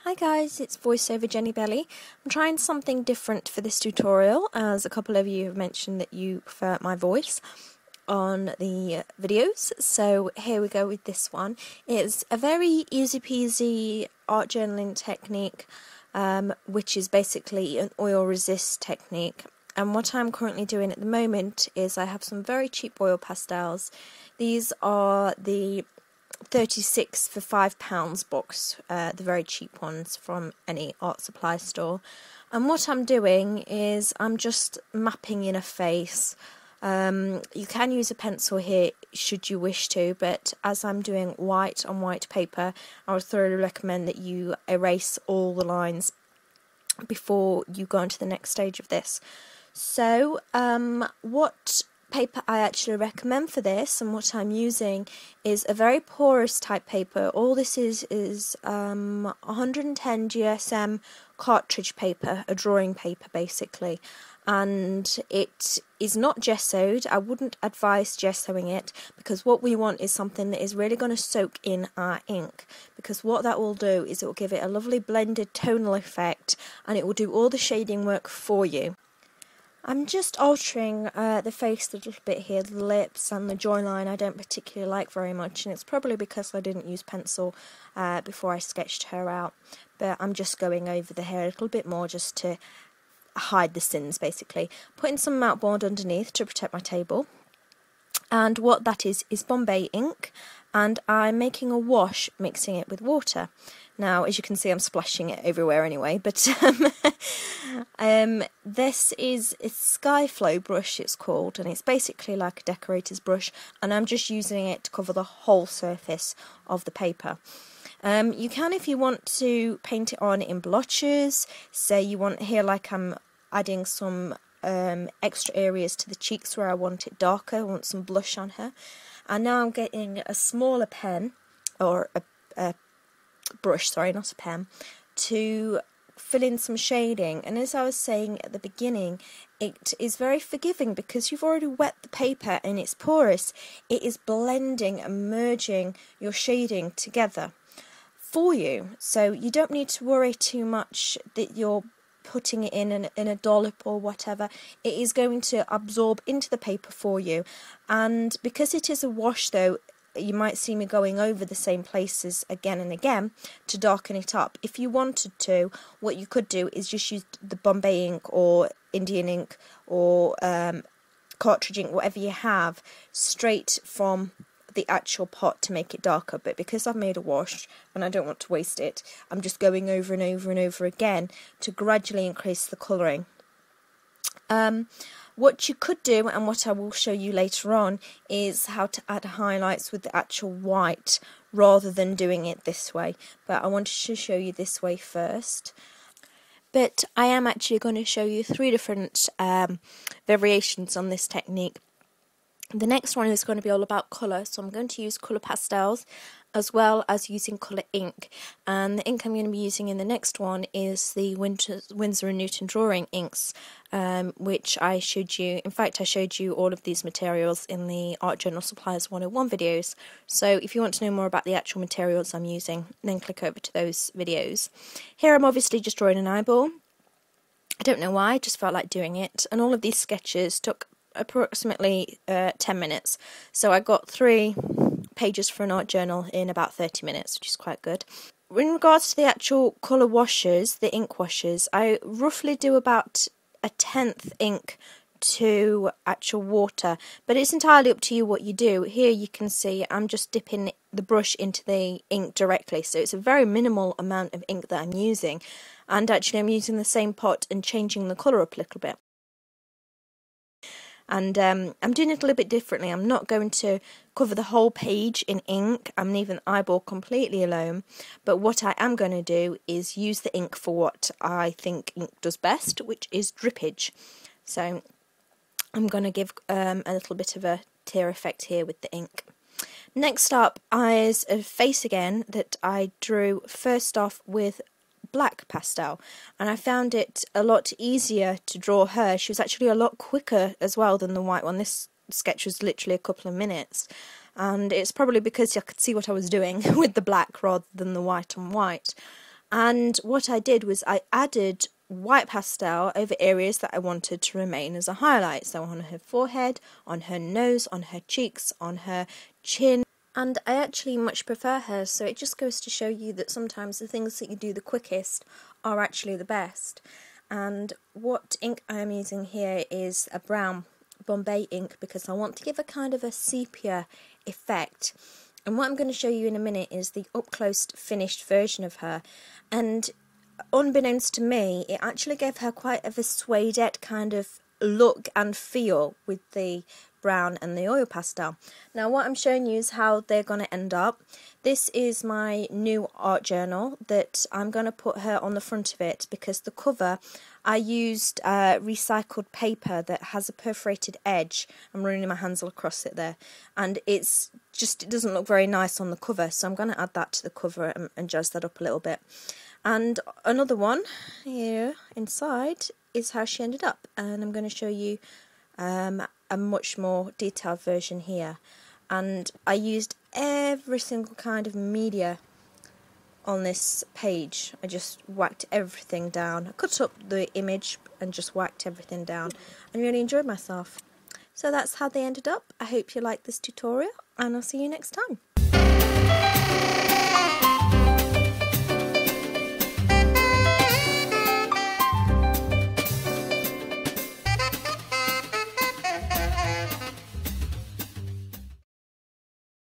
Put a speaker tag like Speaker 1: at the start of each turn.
Speaker 1: Hi guys, it's voiceover Jennibellie. I'm trying something different for this tutorial, as a couple of you have mentioned that you prefer my voice on the videos. So here we go with this one. It's a very easy peasy art journaling technique, which is basically an oil resist technique. And what I'm currently doing at the moment is I have some very cheap oil pastels. These are the 36 for £5 box, the very cheap ones from any art supply store. And what I'm doing is I'm just mapping in a face. You can use a pencil here should you wish to, but as I'm doing white on white paper, I would thoroughly recommend that you erase all the lines before you go on to the next stage of this. So what paper I actually recommend for this and what I'm using is a very porous type paper. All this is 110 GSM cartridge paper, a drawing paper basically, and it is not gessoed. I wouldn't advise gessoing it, because what we want is something that is really going to soak in our ink, because what that will do is it will give it a lovely blended tonal effect and it will do all the shading work for you. I'm just altering the face a little bit here, the lips and the jawline I don't particularly like very much, and it's probably because I didn't use pencil before I sketched her out, but I'm just going over the hair a little bit more just to hide the sins basically. Putting some matte board underneath to protect my table, and what that is Bombay ink, and I'm making a wash mixing it with water. Now, as you can see, I'm splashing it everywhere anyway, but this is a Skyflow brush, it's called, and it's basically like a decorator's brush, and I'm just using it to cover the whole surface of the paper. You can, if you want to, paint it on in blotches. Say you want here, like I'm adding some extra areas to the cheeks where I want it darker, I want some blush on her. And now I'm getting a smaller pen, or a brush, sorry, not a pen, to fill in some shading. And as I was saying at the beginning, it is very forgiving because you've already wet the paper and it's porous. It is blending and merging your shading together for you, so you don't need to worry too much that you're putting it in a dollop or whatever. It is going to absorb into the paper for you. And because it is a wash though, you might see me going over the same places again and again to darken it up. If you wanted to, what you could do is just use the Bombay ink or Indian ink or cartridge ink, whatever you have, straight from the actual pot to make it darker. But because I've made a wash and I don't want to waste it, I'm just going over and over and over again to gradually increase the colouring. What you could do, and what I will show you later on, is how to add highlights with the actual white rather than doing it this way. But I wanted to show you this way first. But I am actually going to show you 3 different variations on this technique. The next one is going to be all about colour, so I'm going to use colour pastels as well as using colour ink. And the ink I'm going to be using in the next one is the Winsor & Newton drawing inks, which I showed you. In fact, I showed you all of these materials in the Art Journal Supplies 101 videos. So if you want to know more about the actual materials I'm using, then click over to those videos. Here I'm obviously just drawing an eyeball. I don't know why, I just felt like doing it. And all of these sketches took approximately 10 minutes, so I got 3 pages for an art journal in about 30 minutes, which is quite good. In regards to the actual colour washes, the ink washes, I roughly do about 1/10 ink to actual water, but it's entirely up to you what you do. Here you can see I'm just dipping the brush into the ink directly, so it's a very minimal amount of ink that I'm using, and actually I'm using the same pot and changing the colour up a little bit. And I'm doing it a little bit differently. I'm not going to cover the whole page in ink. I'm leaving the eyeball completely alone. But what I am going to do is use the ink for what I think ink does best, which is drippage. So I'm going to give a little bit of a tear effect here with the ink. Next up is a face again that I drew first off with black pastel, and I found it a lot easier to draw her. She was actually a lot quicker as well than the white one. This sketch was literally a couple of minutes, and it's probably because I could see what I was doing with the black rather than the white on white. And what I did was I added white pastel over areas that I wanted to remain as a highlight. So on her forehead, on her nose, on her cheeks, on her chin. And I actually much prefer her, so it just goes to show you that sometimes the things that you do the quickest are actually the best. And what ink I am using here is a brown Bombay ink because I want to give a kind of a sepia effect. And what I'm going to show you in a minute is the up-close finished version of her. And unbeknownst to me, it actually gave her quite a suedette kind of look and feel with the brown and the oil pastel. Now what I'm showing you is how they're going to end up. This is my new art journal that I'm going to put her on the front of it because the cover I used recycled paper that has a perforated edge. I'm running my hands all across it there, and it doesn't look very nice on the cover, so I'm going to add that to the cover and jazz that up a little bit. And another one here inside is how she ended up, and I'm going to show you a much more detailed version here. And I used every single kind of media on this page. I just whacked everything down. I cut up the image and just whacked everything down and really enjoyed myself. So that's how they ended up. I hope you liked this tutorial, and I'll see you next time.